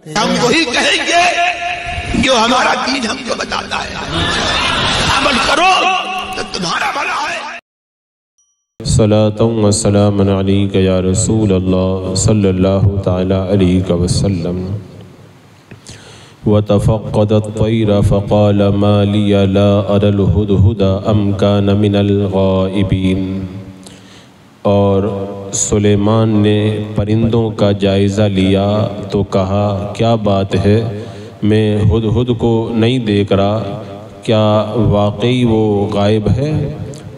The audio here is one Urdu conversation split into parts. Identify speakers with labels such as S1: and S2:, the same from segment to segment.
S1: ہم وہی کہیں گے جو ہمارا دین ہم کو بتاتا ہے، عمل کرو تو تمہارا بھلا ہے۔
S2: صلاۃ و سلام علیک یا رسول اللہ صلی اللہ تعالی علیہ وسلم۔ وتفقد الطیر فقال ما لی لا اری الہدہد ام کان من الغائبین۔ اور سلیمان نے پرندوں کا جائزہ لیا تو کہا کیا بات ہے، میں ہدہد کو نہیں دیکھ رہا، کیا واقعی وہ غائب ہے؟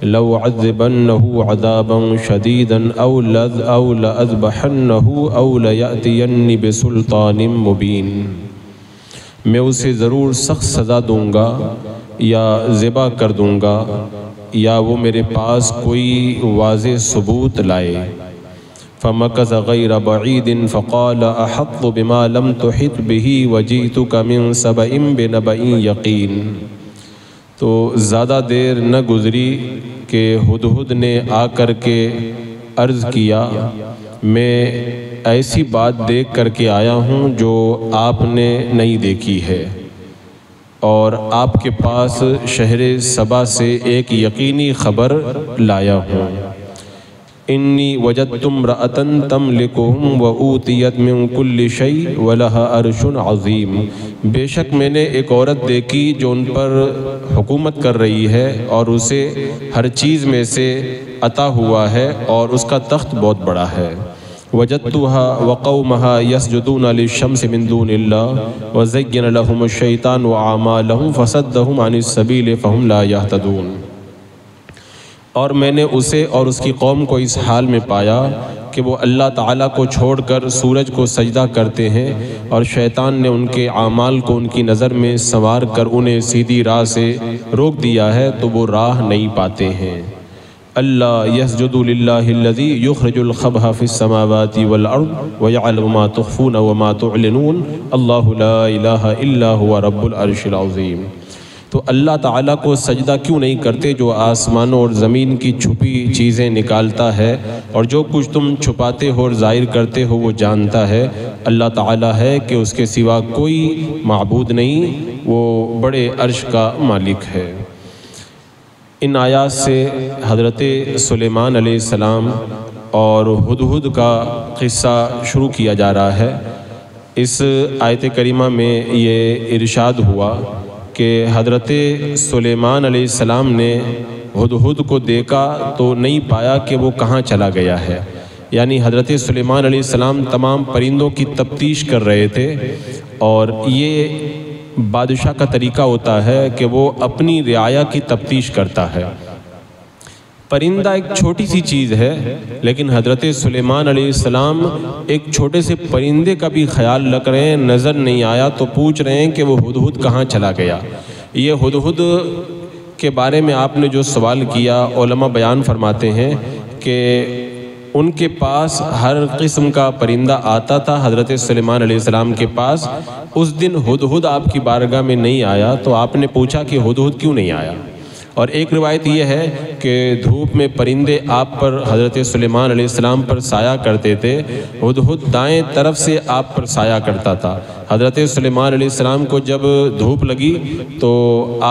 S2: لو عذبنہ عذابا شدیدا او لأذبحنہ او لیأتینی بسلطان مبین۔ میں اسے ضرور سخت سزا دوں گا یا ذبح کر دوں گا یا وہ میرے پاس کوئی واضح ثبوت لائے۔ فمکث غیر بعید فقال احط بما لم تحط به وجئتک من سبأ بنبأ یقین۔ تو زیادہ دیر نہ گزری کہ ہدہد نے آ کر کے عرض کیا میں ایسی بات دیکھ کر کے آیا ہوں جو آپ نے نہیں دیکھی ہے، اور آپ کے پاس شہر سبا سے ایک یقینی خبر لایا ہوں۔ انی وجدت امرأة تملکہم وأوتیت من کل شیء ولہا عرش عظیم۔ بے شک میں نے ایک عورت دیکھی جو ان پر حکومت کر رہی ہے اور اسے ہر چیز میں سے عطا ہوا ہے اور اس کا تخت بہت بڑا ہے۔ وجدتها وقومها يسجدون للشمس من دون الله وزين لهم الشيطان اعمالهم فصدهم عن السبيل فهم لا يهتدون۔ اور میں نے اسے اور اس کی قوم کو اس حال میں پایا کہ وہ اللہ تعالیٰ کو چھوڑ کر سورج کو سجدہ کرتے ہیں، اور شیطان نے ان کے اعمال کو ان کی نظر میں سنوار کر انہیں سیدھی راہ سے روک دیا ہے تو وہ راہ نہیں پاتے ہیں۔ اللہ یسجد للہ الذی یخرج الخبء فی السماوات والارض ویعلم ما تخفون وما تعلنون اللہ لا الہ الا هو رب العرش العظیم۔ تو اللہ تعالیٰ کو سجدہ کیوں نہیں کرتے جو آسمانوں اور زمین کی چھپی چیزیں نکالتا ہے، اور جو کچھ تم چھپاتے ہو اور ظاہر کرتے ہو وہ جانتا ہے۔ اللہ تعالیٰ ہے کہ اس کے سوا کوئی معبود نہیں، وہ بڑے عرش کا مالک ہے۔ ان آیات سے حضرت سلیمان علیہ السلام اور ہدہد کا قصہ شروع کیا جا رہا ہے۔ اس آیت کریمہ میں یہ ارشاد ہوا کہ حضرت سلیمان علیہ السلام نے ہدہد کو دیکھا تو نہیں پایا کہ وہ کہاں چلا گیا ہے، یعنی حضرت سلیمان علیہ السلام تمام پرندوں کی تفتیش کر رہے تھے، اور یہ بادشاہ کا طریقہ ہوتا ہے کہ وہ اپنی رعایا کی تفتیش کرتا ہے۔ پرندہ ایک چھوٹی سی چیز ہے، لیکن حضرت سلیمان علیہ السلام ایک چھوٹے سے پرندے کا بھی خیال رکھ رہے ہیں، نظر نہیں آیا تو پوچھ رہے ہیں کہ وہ ہدہد کہاں چلا گیا۔ یہ ہدہد کے بارے میں آپ نے جو سوال کیا، علماء بیان فرماتے ہیں کہ ان کے پاس ہر قسم کا پرندہ آتا تھا حضرت سلیمان علیہ السلام کے پاس۔ اس دن ہدہد آپ کی بارگاہ میں نہیں آیا تو آپ نے پوچھا کہ ہدہد کیوں نہیں آیا، اور ایک روایت یہ ہے کہ دھوپ میں پرندے آپ پر حضرت سلیمان علیہ السلام پر سایہ کرتے تھے، ہدہد دائیں طرف سے آپ پر سایہ کرتا تھا۔ حضرت سلیمان علیہ السلام کو جب دھوپ لگی تو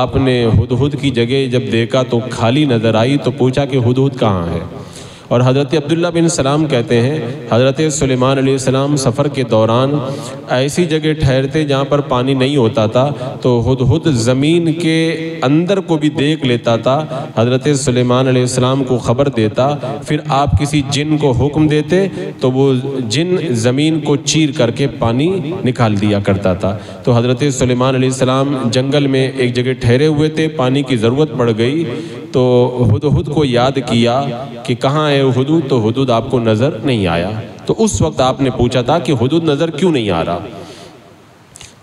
S2: آپ نے ہدہد کی جگہ جب دیکھا تو خالی نظر آئی، تو پوچھا کہ ہدہد کہاں ہے۔ اور حضرت عبداللہ بن سلام کہتے ہیں حضرت سلیمان علیہ السلام سفر کے دوران ایسی جگہ ٹھہرتے جہاں پر پانی نہیں ہوتا تھا، تو ہدہد زمین کے اندر کو بھی دیکھ لیتا تھا، حضرت سلیمان علیہ السلام کو خبر دیتا، پھر آپ کسی جن کو حکم دیتے تو وہ جن زمین کو چیر کر کے پانی نکال دیا کرتا تھا۔ تو حضرت سلیمان علیہ السلام جنگل میں ایک جگہ ٹھہرے ہوئے تھے، پانی کی ضرورت پڑ گئی تو ہدہد کو یاد کیا کہ کہاں ہے ہدہد، تو ہدہد آپ کو نظر نہیں آیا۔ تو اس وقت آپ نے پوچھا تھا کہ ہدہد نظر کیوں نہیں آ رہا۔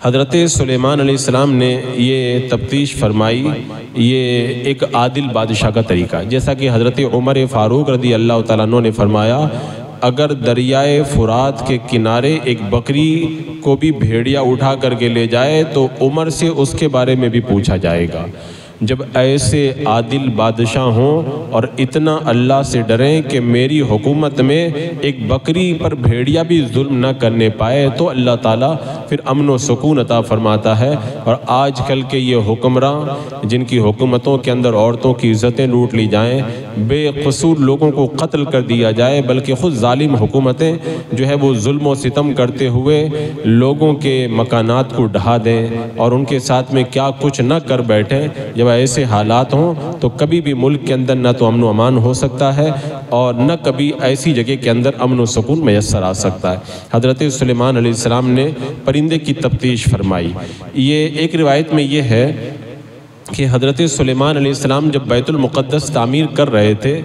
S2: حضرت سلیمان علیہ السلام نے یہ تفتیش فرمائی، یہ ایک عادل بادشاہ کا طریقہ، جیسا کہ حضرت عمر فاروق رضی اللہ تعالیٰ عنہ نے فرمایا اگر دریائے فرات کے کنارے ایک بکری کو بھی بھیڑیا اٹھا کر کے لے جائے تو عمر سے اس کے بارے میں بھی پوچھا جائے گا۔ جب ایسے عادل بادشاہ ہوں اور اتنا اللہ سے ڈریں کہ میری حکومت میں ایک بکری پر بھیڑیا بھی ظلم نہ کرنے پائے، تو اللہ تعالیٰ پھر امن و سکون عطا فرماتا ہے۔ اور آج کل کے یہ حکمراں جن کی حکومتوں کے اندر عورتوں کی عزتیں لوٹ لی جائیں، بے قصور لوگوں کو قتل کر دیا جائے، بلکہ خود ظالم حکومتیں جو ہے وہ ظلم و ستم کرتے ہوئے لوگوں کے مکانات کو ڈھا دیں اور ان کے ساتھ میں کیا کچھ نہ کر بیٹھیں، جب ایسے حالات ہوں تو کبھی بھی ملک کے اندر نہ تو امن و امان ہو سکتا ہے اور نہ کبھی ایسی جگہ کے اندر امن و سکون میسر آ سکتا ہے۔ حضرت سلیمان علیہ السلام نے پرندے کی تفتیش فرمائی۔ یہ ایک روایت میں یہ ہے کہ حضرت سلیمان علیہ السلام جب بیت المقدس تعمیر کر رہے تھے،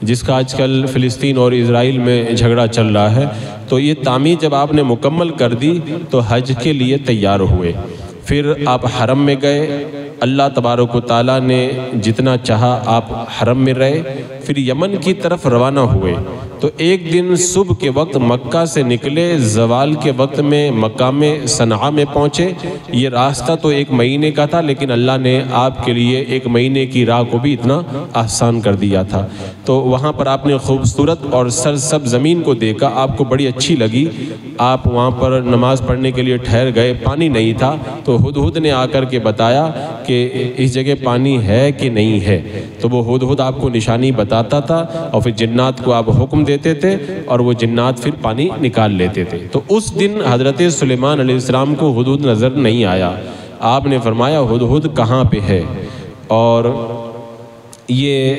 S2: جس کا آج کل فلسطین اور اسرائیل میں جھگڑا چل رہا ہے، تو یہ تعمیر جب آپ نے مکمل کر دی تو حج کے لیے تیار ہوئے۔ پھر آپ حرم میں گئے، اللہ تبارک و تعالیٰ نے جتنا چاہا آپ حرم میں رہے، پھر یمن کی طرف روانہ ہوئے۔ تو ایک دن صبح کے وقت مکہ سے نکلے، زوال کے وقت میں مقام صنعاء میں پہنچے۔ یہ راستہ تو 1 مہینے کا تھا، لیکن اللہ نے آپ کے لیے 1 مہینے کی راہ کو بھی اتنا آسان کر دیا تھا۔ تو وہاں پر آپ نے خوبصورت اور سرسبز زمین کو دیکھا، آپ کو بڑی اچھی لگی۔ آپ وہاں پر نماز پڑھنے کے لیے ٹھہر گئے، پانی نہیں تھا، تو ہدہد نے آ کر کے بتایا کہ اس جگہ پانی ہے کہ نہیں ہے۔ تو وہ ہدہد آپ کو نشانی بتاتا تھا اور پھر جنات کو آپ حکم دیتے تھے اور وہ جنات پھر پانی نکال لیتے تھے۔ تو اس دن حضرت سلیمان علیہ السلام کو ہدہد نظر نہیں آیا۔ آپ نے فرمایا ہدہد کہاں پہ ہے؟ اور یہ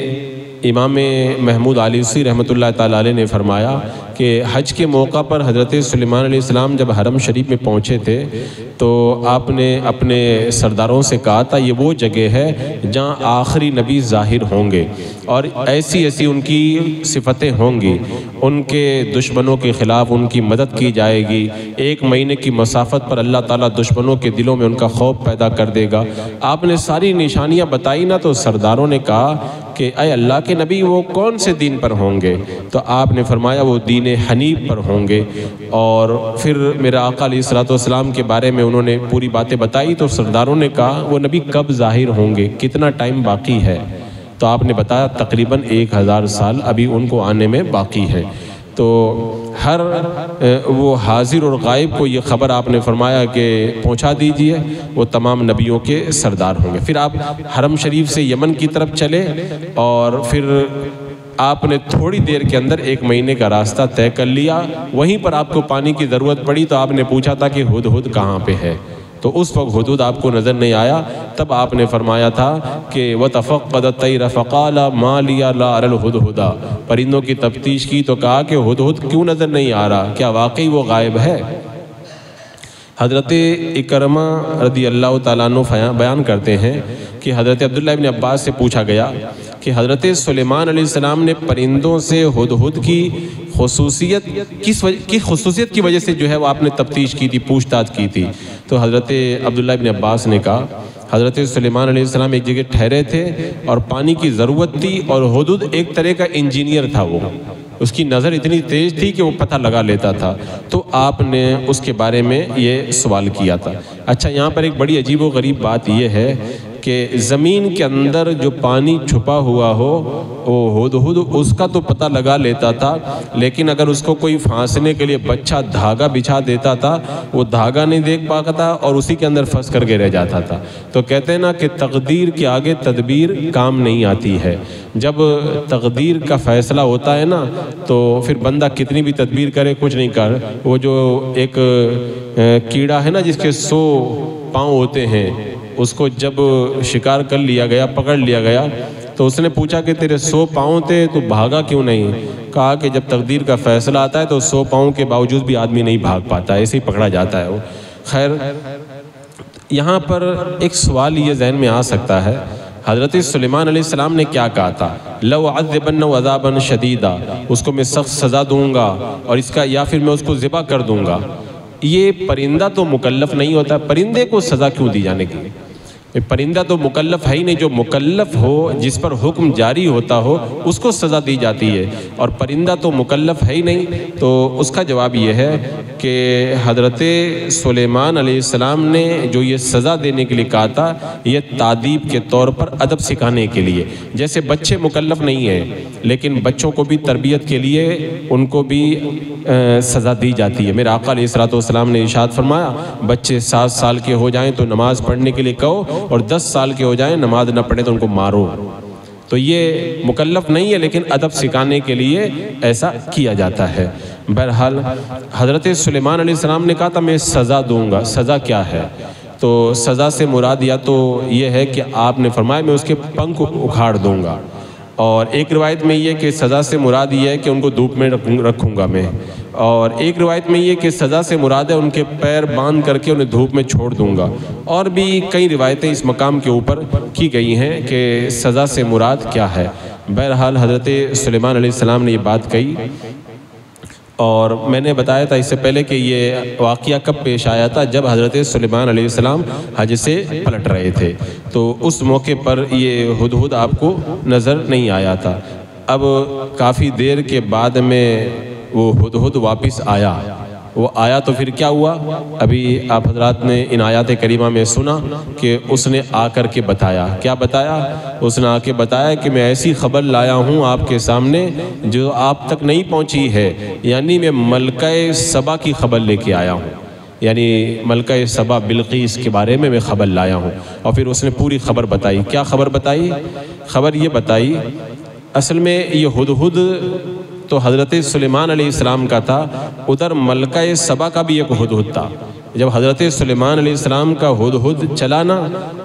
S2: امام محمود آلوسی رحمۃ اللہ تعالیٰ علیہ نے فرمایا کہ حج کے موقع پر حضرت سلیمان علیہ السلام جب حرم شریف میں پہنچے تھے تو آپ نے اپنے سرداروں سے کہا تھا یہ وہ جگہ ہے جہاں آخری نبی ظاہر ہوں گے اور ایسی ایسی ان کی صفتیں ہوں گی، ان کے دشمنوں کے خلاف ان کی مدد کی جائے گی، 1 مہینے کی مسافت پر اللہ تعالیٰ دشمنوں کے دلوں میں ان کا خوف پیدا کر دے گا۔ آپ نے ساری نشانیاں بتائی نا، تو سرداروں نے کہا کہ اے اللہ کے نبی وہ کون سے دین پر ہوں گے؟ تو آپ نے فرمایا وہ دین حنیف پر ہوں گے۔ اور پھر میرا آقا علیہ الصلوۃ والسلام کے بارے میں انہوں نے پوری باتیں بتائی، تو سرداروں نے کہا وہ نبی کب ظاہر ہوں گے، کتنا ٹائم باقی ہے؟ تو آپ نے بتایا تقریباً 1000 سال ابھی ان کو آنے میں باقی ہے۔ تو ہر وہ حاضر اور غائب کو یہ خبر آپ نے فرمایا کہ پہنچا دیجئے، وہ تمام نبیوں کے سردار ہوں گے۔ پھر آپ حرم شریف سے یمن کی طرف چلے اور پھر آپ نے تھوڑی دیر کے اندر 1 مہینے کا راستہ طے کر لیا۔ وہیں پر آپ کو پانی کی ضرورت پڑی تو آپ نے پوچھا تھا کہ ہدہد کہاں پہ ہے؟ تو اس وقت ہدہد آپ کو نظر نہیں آیا۔ تب آپ نے فرمایا تھا کہ وَتَفَقَّدَ الطَّيْرَ فَقَالَ مَا لِيَ لَا أَرَى الْهُدْهُدَ، پرندوں کی تفتیش کی تو کہا کہ ہدہد کیوں نظر نہیں آ رہا، کیا واقعی وہ غائب ہے؟ حضرت اکرمہ رضی اللہ تعالیٰ عنہ بیان کرتے ہیں کہ حضرت عبداللہ ابن عباس سے پوچھا گیا کہ حضرت سلیمان علیہ السلام نے پرندوں سے ہدہد کی خصوصیت کی وجہ سے جو ہے وہ آپ نے تفتیش کی تھی، پوچھ تاچھ کی تھی۔ تو حضرت عبداللہ ابن عباس نے کہا حضرت سلیمان علیہ السلام ایک جگہ ٹھہرے تھے اور پانی کی ضرورت تھی، اور ہدہد ایک طرح کا انجینئر تھا، وہ اس کی نظر اتنی تیز تھی کہ وہ پتہ لگا لیتا تھا۔ تو آپ نے اس کے بارے میں یہ سوال کیا تھا۔ اچھا، یہاں پر ایک بڑی عجیب و غریب بات یہ ہے کہ زمین کے اندر جو پانی چھپا ہوا ہو وہ ہدہد اس کا تو پتہ لگا لیتا تھا، لیکن اگر اس کو کوئی پھانسنے کے لیے بچہ دھاگا بچھا دیتا تھا وہ دھاگا نہیں دیکھ پاتا تھا اور اسی کے اندر پھنس کر کے رہ جاتا تھا۔ تو کہتے ہیں نا کہ تقدیر کے آگے تدبیر کام نہیں آتی ہے۔ جب تقدیر کا فیصلہ ہوتا ہے نا تو پھر بندہ کتنی بھی تدبیر کرے کچھ نہیں کر۔ وہ جو ایک کیڑا ہے نا جس کے 100 پاؤں ہوتے ہیں، اس کو جب شکار کر لیا گیا، پکڑ لیا گیا، تو اس نے پوچھا کہ تیرے 100 پاؤں تھے تو بھاگا کیوں نہیں؟ کہا کہ جب تقدیر کا فیصلہ آتا ہے تو 100 پاؤں کے باوجود بھی آدمی نہیں بھاگ پاتا، ایسے ہی پکڑا جاتا ہے وہ۔ خیر، یہاں پر ایک سوال یہ ذہن میں آ سکتا ہے، حضرت سلیمان علیہ السلام نے کیا کہا تھا؟ لَوْ عَذِّبَنَّهُ عَذَابًا شَدِيدًا، اس کو میں سخت سزا دوں گا اور اس کا یا پھر میں اس کو ذبح کر دوں گا۔ یہ پرندہ تو مکلف نہیں ہوتا، پرندے کو سزا کیوں دی جانے کی؟ پرندہ تو مکلف ہے ہی نہیں، جو مکلف ہو جس پر حکم جاری ہوتا ہو اس کو سزا دی جاتی ہے، اور پرندہ تو مکلف ہے ہی نہیں۔ تو اس کا جواب یہ ہے کہ حضرت سلیمان علیہ السلام نے جو یہ سزا دینے کے لیے کہا تھا، یہ تعدیب کے طور پر ادب سکھانے کے لیے۔ جیسے بچے مکلف نہیں ہیں لیکن بچوں کو بھی تربیت کے لیے ان کو بھی سزا دی جاتی ہے۔ میرے آقا علیہ السلام نے ارشاد فرمایا، بچے 7 سال کے ہو جائیں تو نماز پڑھنے کے لیے کہو، اور 10 سال کے ہو جائیں نماز نہ پڑھے تو ان کو مارو۔ تو یہ مکلف نہیں ہے لیکن ادب سکھانے کے لیے ایسا کیا جاتا ہے۔ بہرحال حضرت سلیمان علیہ السلام نے کہا تھا میں سزا دوں گا۔ سزا کیا ہے؟ تو سزا سے مراد یا تو یہ ہے کہ آپ نے فرمایا میں اس کے پنکھ اکھاڑ دوں گا، اور ایک روایت میں یہ کہ سزا سے مراد یہ ہے کہ ان کو دھوپ میں رکھوں گا میں، اور ایک روایت میں یہ کہ سزا سے مراد ہے ان کے پیر باندھ کر کے انہیں دھوپ میں چھوڑ دوں گا، اور بھی کئی روایتیں اس مقام کے اوپر کی گئی ہیں کہ سزا سے مراد کیا ہے۔ بہرحال حضرت سلیمان علیہ السلام نے یہ بات کہی، اور میں نے بتایا تھا اس سے پہلے کہ یہ واقعہ کب پیش آیا تھا، جب حضرت سلیمان علیہ السلام حج سے پلٹ رہے تھے، تو اس موقع پر یہ ہدہد آپ کو نظر نہیں آیا تھا۔ اب کافی دیر کے بعد میں وہ ہدہد واپس آیا۔ وہ آیا تو پھر کیا ہوا؟ ابھی آپ حضرات نے ان آیات کریمہ میں سنا کہ اس نے آ کر کے بتایا۔ کیا بتایا؟ اس نے آ کے بتایا کہ میں ایسی خبر لایا ہوں آپ کے سامنے جو آپ تک نہیں پہنچی ہے، یعنی میں ملکہ سبا کی خبر لے کے آیا ہوں، یعنی ملکہ سبا بلقیس کے بارے میں خبر لایا ہوں۔ اور پھر اس نے پوری خبر بتائی۔ کیا خبر بتائی؟ خبر یہ بتائی، اصل میں یہ ہدہد تو حضرت سلیمان علیہ السلام کا تھا، ادھر ملکہ سبا کا بھی ایک ہدہد تھا۔ جب حضرت سلیمان علیہ السلام کا ہدہد چلا نا،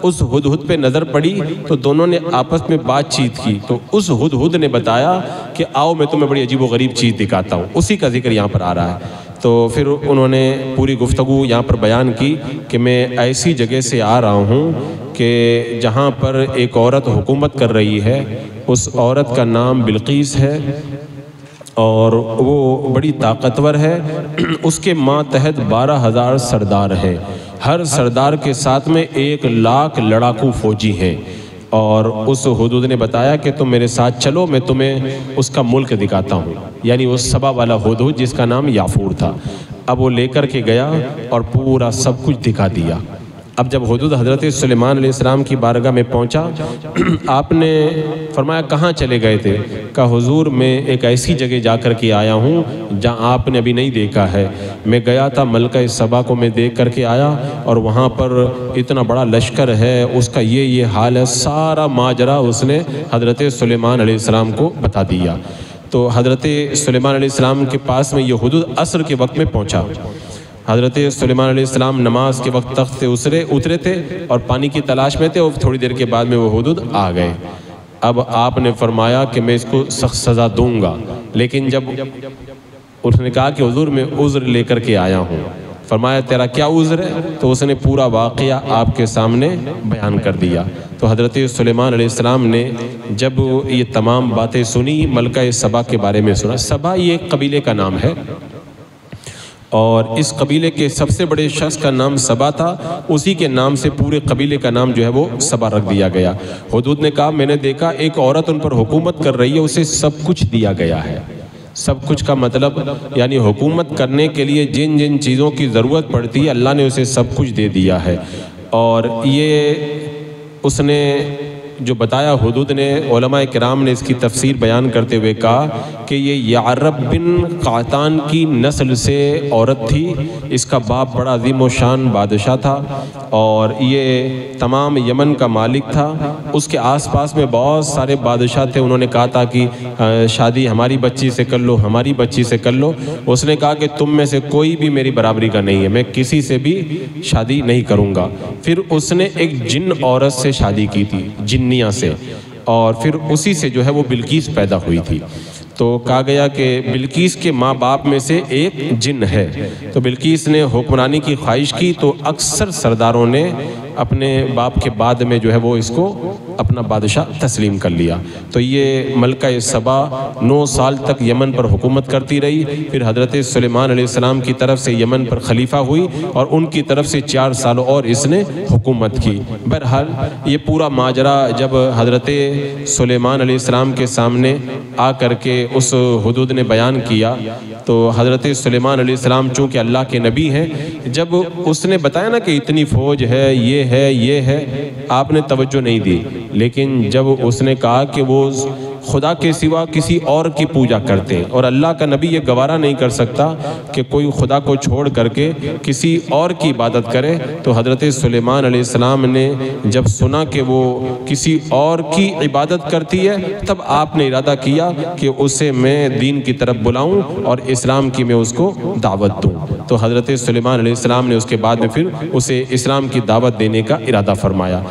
S2: اس ہدہد پہ نظر پڑی تو دونوں نے آپس میں بات چیت کی، تو اس ہدہد نے بتایا کہ آؤ میں تمہیں بڑی عجیب و غریب چیز دکھاتا ہوں۔ اسی کا ذکر یہاں پر آ رہا ہے۔ تو پھر انہوں نے پوری گفتگو یہاں پر بیان کی کہ میں ایسی جگہ سے آ رہا ہوں کہ جہاں پر ایک عورت حکومت کر رہی ہے، اس عورت کا نام بلقیس ہے، اور وہ بڑی طاقتور ہے۔ اس کے ماتحت 12,000 سردار ہیں، ہر سردار کے ساتھ میں 1,00,000 لڑاکو فوجی ہیں۔ اور اس ہدہد نے بتایا کہ تم میرے ساتھ چلو، میں تمہیں اس کا ملک دکھاتا ہوں، یعنی وہ سبا والا ہدہد جس کا نام یافور تھا۔ اب وہ لے کر کے گیا اور پورا سب کچھ دکھا دیا۔ اب جب ہدہد حضرت سلیمان علیہ السلام کی بارگاہ میں پہنچا، آپ نے فرمایا کہاں چلے گئے تھے؟ کہا حضور میں ایک ایسی جگہ جا کر کے آیا ہوں جہاں آپ نے ابھی نہیں دیکھا ہے۔ میں گیا تھا ملکہ سبا کو میں دیکھ کر کے آیا، اور وہاں پر اتنا بڑا لشکر ہے، اس کا یہ حال ہے۔ سارا ماجرا اس نے حضرت سلیمان علیہ السلام کو بتا دیا۔ تو حضرت سلیمان علیہ السلام کے پاس میں یہ ہدہد عصر کے وقت میں پہنچا۔ حضرت سلیمان علیہ السلام نماز کے وقت تخت سے اترے تھے اور پانی کی تلاش میں تھے، اور تھوڑی دیر کے بعد میں وہ ہدہد آ گئے۔ اب آپ نے فرمایا کہ میں اس کو سخت سزا دوں گا، لیکن جب اس نے کہا کہ حضور میں عذر لے کر کے آیا ہوں، فرمایا تیرا کیا عذر ہے؟ تو اس نے پورا واقعہ آپ کے سامنے بیان کر دیا۔ تو حضرت سلیمان علیہ السلام نے جب یہ تمام باتیں سنی، ملکہ سبا کے بارے میں سنا۔ سبا یہ ایک قبیلے کا نام ہے، اور اس قبیلے کے سب سے بڑے شخص کا نام سبا تھا، اسی کے نام سے پورے قبیلے کا نام جو ہے وہ سبا رکھ دیا گیا۔ ہدہد نے کہا میں نے دیکھا ایک عورت ان پر حکومت کر رہی ہے، اسے سب کچھ دیا گیا ہے۔ سب کچھ کا مطلب یعنی حکومت کرنے کے لیے جن جن چیزوں کی ضرورت پڑتی ہے اللہ نے اسے سب کچھ دے دیا ہے۔ اور یہ اس نے جو بتایا ہدہد نے، علماء کرام نے اس کی تفسیر بیان کرتے ہوئے کہا کہ یہ یعرب بن قعطان کی نسل سے عورت تھی۔ اس کا باپ بڑا عظیم و شان بادشاہ تھا، اور یہ تمام یمن کا مالک تھا۔ اس کے آس پاس میں بہت سارے بادشاہ تھے، انہوں نے کہا تھا کہ شادی ہماری بچی سے کر لو، ہماری بچی سے کر لو۔ اس نے کہا کہ تم میں سے کوئی بھی میری برابری کا نہیں ہے، میں کسی سے بھی شادی نہیں کروں گا۔ پھر اس نے ایک جن عورت سے شادی کی تھی، جنیہ سے، اور پھر اسی سے جو ہے وہ بلقیس پیدا ہوئی تھی۔ تو کہا گیا کہ بلقیس کے ماں باپ میں سے ایک جن ہے۔ تو بلقیس نے حکمرانی کی خواہش کی تو اکثر سرداروں نے اپنے باپ کے بعد میں جو ہے وہ اس کو اپنا بادشاہ تسلیم کر لیا۔ تو یہ ملکہ سبا 9 سال تک یمن پر حکومت کرتی رہی، پھر حضرت سلیمان علیہ السلام کی طرف سے یمن پر خلیفہ ہوئی اور ان کی طرف سے 4 سال اور اس نے حکومت کی۔ بہرحال یہ پورا ماجرا جب حضرت سلیمان علیہ السلام کے سامنے آ کر کے اس حدود نے بیان کیا تو حضرت سلیمان علیہ السلام چونکہ اللہ کے نبی ہیں، جب اس نے بتایا نا کہ اتنی فوج ہے، یہ ہے، آپ نے توجہ نہیں دی، لیکن جب اس نے کہا کہ وہ خدا کے سوا کسی اور کی پوجا کرتے ہیں اور اللہ کا نبی یہ گوارا نہیں کر سکتا کہ کوئی خدا کو چھوڑ کر کے کسی اور کی عبادت کرے، تو حضرت سلیمان علیہ السلام نے جب سنا کہ وہ کسی اور کی عبادت کرتی ہے تب آپ نے ارادہ کیا کہ اسے میں دین کی طرف بلاؤں اور اسلام کی میں اس کو دعوت دوں۔ تو حضرت سلیمان علیہ السلام نے اس کے بعد میں پھر اسے اسلام کی دعوت دینے کا ارادہ فرمایا۔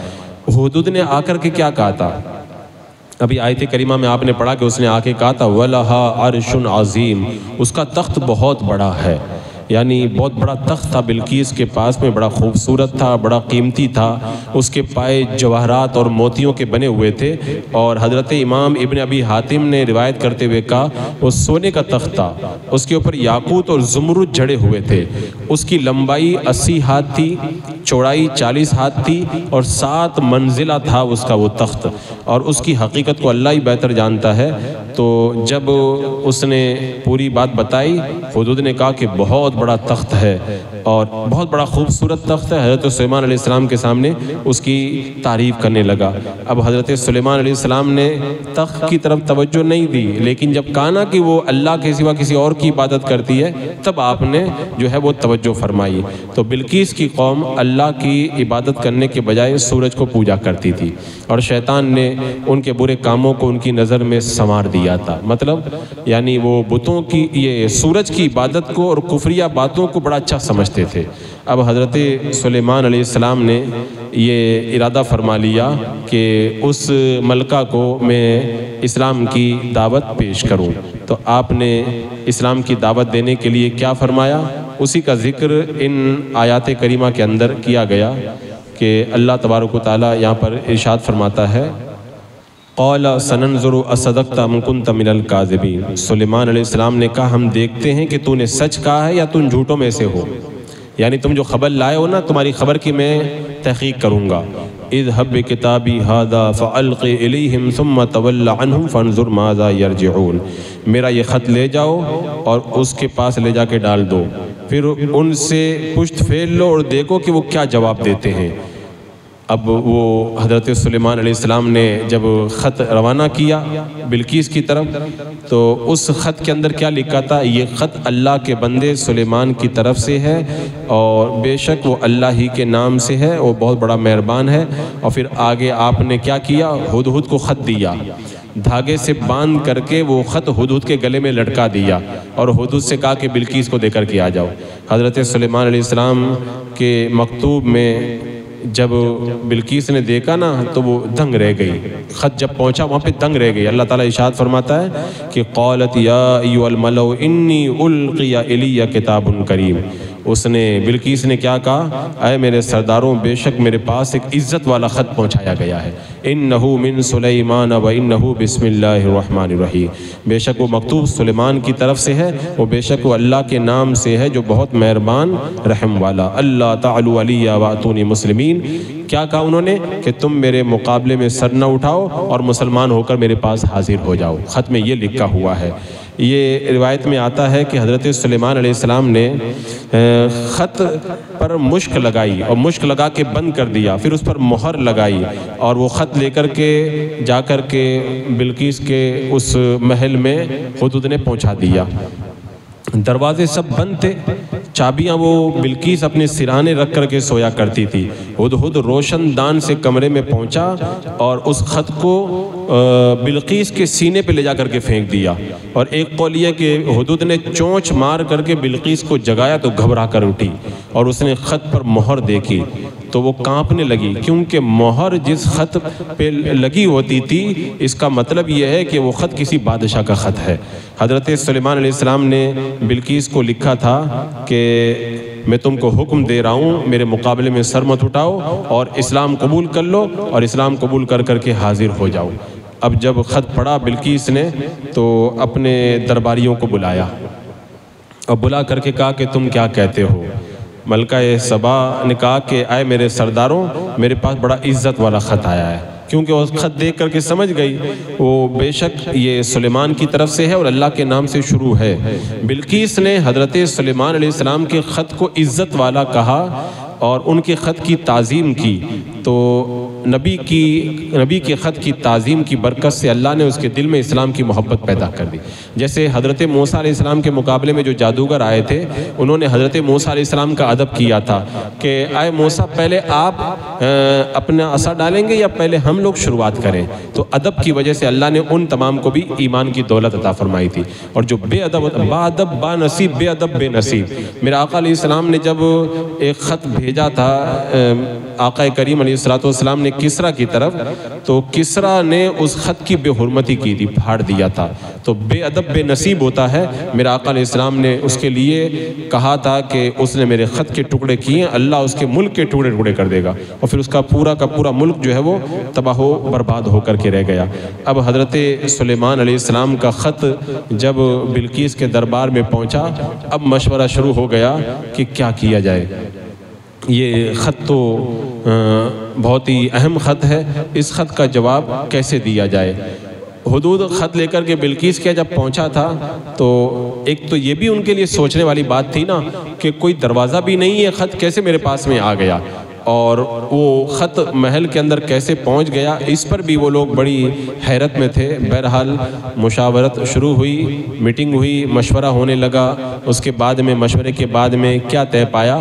S2: حدود نے آ کر کے کیا کہا تھا؟ ابھی آیت کریمہ میں آپ نے پڑھا کہ اس نے آ کے کہا تھا وَلَهَا عَرْشٌ عَظِيمٌ، اس کا تخت بہت بڑا ہے، یعنی بہت بڑا تخت تھا بلقیس کے پاس میں، بڑا خوبصورت تھا، بڑا قیمتی تھا، اس کے پائے جواہرات اور موتیوں کے بنے ہوئے تھے، اور حضرت امام ابن ابی حاتم نے روایت کرتے ہوئے کہا وہ سونے کا تخت تھا، اس کے اوپر یاقوت اور زمرد جڑے ہوئے تھے، اس کی لمبائی 80 ہاتھ تھی، چوڑائی 40 ہاتھ تھی، اور 7 منزلہ تھا اس کا وہ تخت، اور اس کی حقیقت کو اللہ ہی بہتر جانتا ہے۔ تو جب اس نے پوری بات بتائی، حدود نے کہا کہ بہت بڑا تخت ہے اور بہت بڑا خوبصورت تخت ہے۔ حضرت سلیمان علیہ السلام کے سامنے اس کی تعریف کرنے لگا۔ اب حضرت سلیمان علیہ السلام نے تخت کی طرف توجہ نہیں دی، لیکن جب کہا نا کہ وہ اللہ کے سوا کسی اور کی عبادت کرتی ہے تب آپ نے جو ہے وہ توجہ فرمائی۔ تو بلقیس کی قوم اللہ کی عبادت کرنے کے بجائے سورج کو پوجا کرتی تھی، اور شیطان نے ان کے برے کاموں کو ان کی نظر میں سنوار دیا تھا، مطلب یعنی وہ بتوں کی یہ سورج کی عبادت کو اور کفریہ باتوں کو بڑا اچھا سمجھتے تھے۔ اب حضرت سلیمان علیہ السلام نے یہ ارادہ فرما لیا کہ اس ملکہ کو میں اسلام کی دعوت پیش کروں، تو آپ نے اسلام کی دعوت دینے کے لیے کیا فرمایا، اسی کا ذکر ان آیات کریمہ کے اندر کیا گیا کہ اللہ تبارک و تعالیٰ یہاں پر ارشاد فرماتا ہے قَالَ سَنَنْظُرُ أَصَدَقْتَ أَمْ كُنْتَ مِنَ الْكَاذِبِينَ، سلیمان علیہ السلام نے کہا ہم دیکھتے ہیں کہ تو نے سچ کہا ہے یا تم جھوٹوں میں سے ہو، یعنی تم جو خبر لائے ہو نا تمہاری خبر کی میں تحقیق کروں گا۔ اذهب بكتابي هذا فألق إليهم ثم تول عنهم فانظر ماذا يرجعون، میرا یہ خط لے جاؤ اور اس کے پاس لے جا کے ڈال دو، پھر ان سے پشت پھیر لو اور دیکھو کہ وہ کیا جواب دیتے ہیں۔ اب وہ حضرت سلیمان علیہ السلام نے جب خط روانہ کیا بلقیس کی طرف تو اس خط کے اندر کیا لکھا تھا، یہ خط اللہ کے بندے سلیمان کی طرف سے ہے اور بے شک وہ اللہ ہی کے نام سے ہے، وہ بہت بڑا مہربان ہے۔ اور پھر آگے آپ نے کیا کیا، ہدہد کو خط دیا، دھاگے سے باندھ کر کے وہ خط ہدہد کے گلے میں لٹکا دیا اور ہدہد سے کہا کہ بلقیس کو دے کر کے آ جاؤ۔ حضرت سلیمان علیہ السلام کے مکتوب میں جب بلقیس نے دیکھا نا تو وہ دنگ رہ گئی، خط جب پہنچا وہاں پہ دنگ رہ گئی۔ اللہ تعالیٰ ارشاد فرماتا ہے کہ قالت یا ایھا الملأ انی القی الی کتاب کریم، اس نے بلقیس نے کیا کہا، اے میرے سرداروں بے شک میرے پاس ایک عزت والا خط پہنچایا گیا ہے، انہ من سلیمان و انہ بسم اللہ الرحمن الرحیم، بے شک وہ مکتوب سلیمان کی طرف سے ہے، وہ بے شک وہ اللہ کے نام سے ہے جو بہت مہربان رحم والا۔ اللہ تعالی علی واتونی مسلمین، کیا کہا انہوں نے کہ تم میرے مقابلے میں سر نہ اٹھاؤ اور مسلمان ہو کر میرے پاس حاضر ہو جاؤ۔ خط میں یہ لکھا ہوا ہے۔ یہ روایت میں آتا ہے کہ حضرت سلیمان علیہ السلام نے خط پر مشک لگائی اور مشک لگا کے بند کر دیا، پھر اس پر مہر لگائی اور وہ خط لے کر کے جا کر کے بلقیس کے اس محل میں ہدہد نے پہنچا دیا۔ دروازے سب بند تھے، چابیاں وہ بلقیس اپنے سرانے رکھ کر کے سویا کرتی تھی۔ ہدہد روشن دان سے کمرے میں پہنچا اور اس خط کو بلقیس کے سینے پہ لے جا کر کے پھینک دیا، اور ایک قول یہ کہ حدود نے چونچ مار کر کے بلقیس کو جگایا تو گھبرا کر اٹھی، اور اس نے خط پر مہر دیکھی تو وہ کانپنے لگی، کیونکہ مہر جس خط پہ لگی ہوتی تھی اس کا مطلب یہ ہے کہ وہ خط کسی بادشاہ کا خط ہے۔ حضرت سلیمان علیہ السلام نے بلقیس کو لکھا تھا کہ میں تم کو حکم دے رہا ہوں میرے مقابلے میں سر مت اٹھاؤ اور اسلام قبول کر لو، اور اسلام قبول کر کر کے حاضر ہو جاؤ۔ اب جب خط پڑھا بلقیس نے تو اپنے درباریوں کو بلایا اور بلا کر کے کہا کہ تم کیا کہتے ہو؟ ملکہ سبا نے کہا کہ اے میرے سرداروں، میرے پاس بڑا عزت والا خط آیا ہے، کیونکہ وہ خط دیکھ کر کے سمجھ گئی وہ بے شک یہ سلیمان کی طرف سے ہے اور اللہ کے نام سے شروع ہے۔ بلقیس نے حضرت سلیمان علیہ السلام کے خط کو عزت والا کہا اور ان کے خط کی تعظیم کی، تو نبی کے خط کی تعظیم کی برکت سے اللہ نے اس کے دل میں اسلام کی محبت پیدا کر دی۔ جیسے حضرت موسیٰ علیہ السلام کے مقابلے میں جو جادوگر آئے تھے انہوں نے حضرت موسیٰ علیہ السلام کا ادب کیا تھا کہ اے موسیٰ پہلے آپ اپنا عصا ڈالیں گے یا پہلے ہم لوگ شروعات کریں؟ تو ادب کی وجہ سے اللہ نے ان تمام کو بھی ایمان کی دولت عطا فرمائی تھی، اور جو بے ادب با ادب با نصیب بے ادب بے نصیب۔ میرے آقا علیہ السلام نے جب ایک خط بھیجا تھا آقا کریم علیہ السلام نے کسرا کی طرف، تو کسرا نے اس خط کی بے حرمتی کی تھی، پھاڑ دیا تھا، تو بے ادب بے نصیب ہوتا ہے۔ میرا آقا علیہ السلام نے اس کے لیے کہا تھا کہ اس نے میرے خط کے ٹکڑے کیے، اللہ اس کے ملک کے ٹکڑے ٹکڑے کر دے گا، اور پھر اس کا پورا ملک جو ہے وہ تباہ و برباد ہو کر کے رہ گیا۔ اب حضرت سلیمان علیہ السلام کا خط جب بلقیس کے دربار میں پہنچا، اب مشورہ شروع ہو گیا کہ کیا کیا جائے۔ یہ خط تو بہت ہی اہم خط ہے، اس خط کا جواب کیسے دیا جائے؟ حدود خط لے کر کے بلقیس کے جب پہنچا تھا تو ایک تو یہ بھی ان کے لیے سوچنے والی بات تھی نا کہ کوئی دروازہ بھی نہیں ہے، خط کیسے میرے پاس میں آ گیا، اور وہ خط محل کے اندر کیسے پہنچ گیا، اس پر بھی وہ لوگ بڑی حیرت میں تھے۔ بہرحال مشاورت شروع ہوئی، میٹنگ ہوئی، مشورہ ہونے لگا، اس کے بعد میں مشورے کے بعد میں کیا طے پایا؟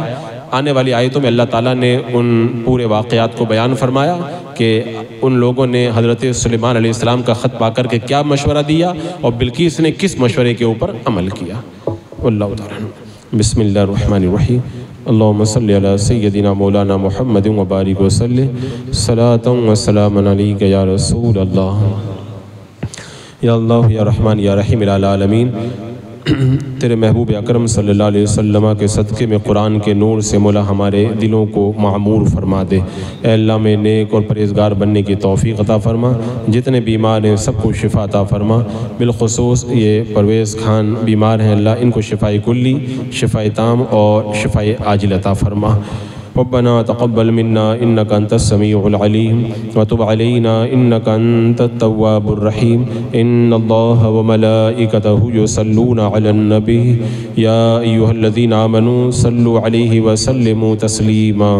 S2: آنے والی آیتوں میں اللہ تعالیٰ نے ان پورے واقعات کو بیان فرمایا کہ ان لوگوں نے حضرت سلیمان علیہ السلام کا خط پا کر کے کیا مشورہ دیا اور بلقیس نے کس مشورے کے اوپر عمل کیا۔ واللہ تعالیٰ بسم اللہ الرحمن الرحیم۔ اللہم صلی علی سیدنا مولانا محمد وبارک وسلم صلاۃ و سلام علیک یا رسول اللہ۔ یا اللہ یا رحمان یا رحیم العالمین، تیرے محبوب اکرم صلی اللہ علیہ وسلم کے صدقے میں قرآن کے نور سے مولا ہمارے دلوں کو معمور فرما دے۔ اے اللہ میں نیک اور پرہیزگار بننے کی توفیق عطا فرما، جتنے بیمار ہیں سب کو شفا عطا فرما، بالخصوص یہ پرویز خان بیمار ہیں اللہ ان کو شفاء کلی، شفاء تام اور شفاء عاجل عطا فرما۔ ربنا تقبل منا انك انت السميع العليم وتب علينا انك انت التواب الرحيم ان الله وملائكته يصلون على النبي يا ايها الذين امنوا صلوا عليه وسلموا تسليما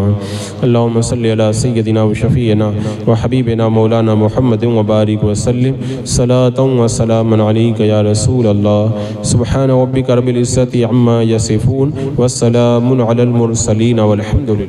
S2: اللهم صل على سيدنا وشفيعنا وحبيبنا مولانا محمد وبارك وسلم صلاة وسلاما عليك يا رسول الله سبحان ربك رب العزة عما يصفون والسلام على المرسلين والحمد لله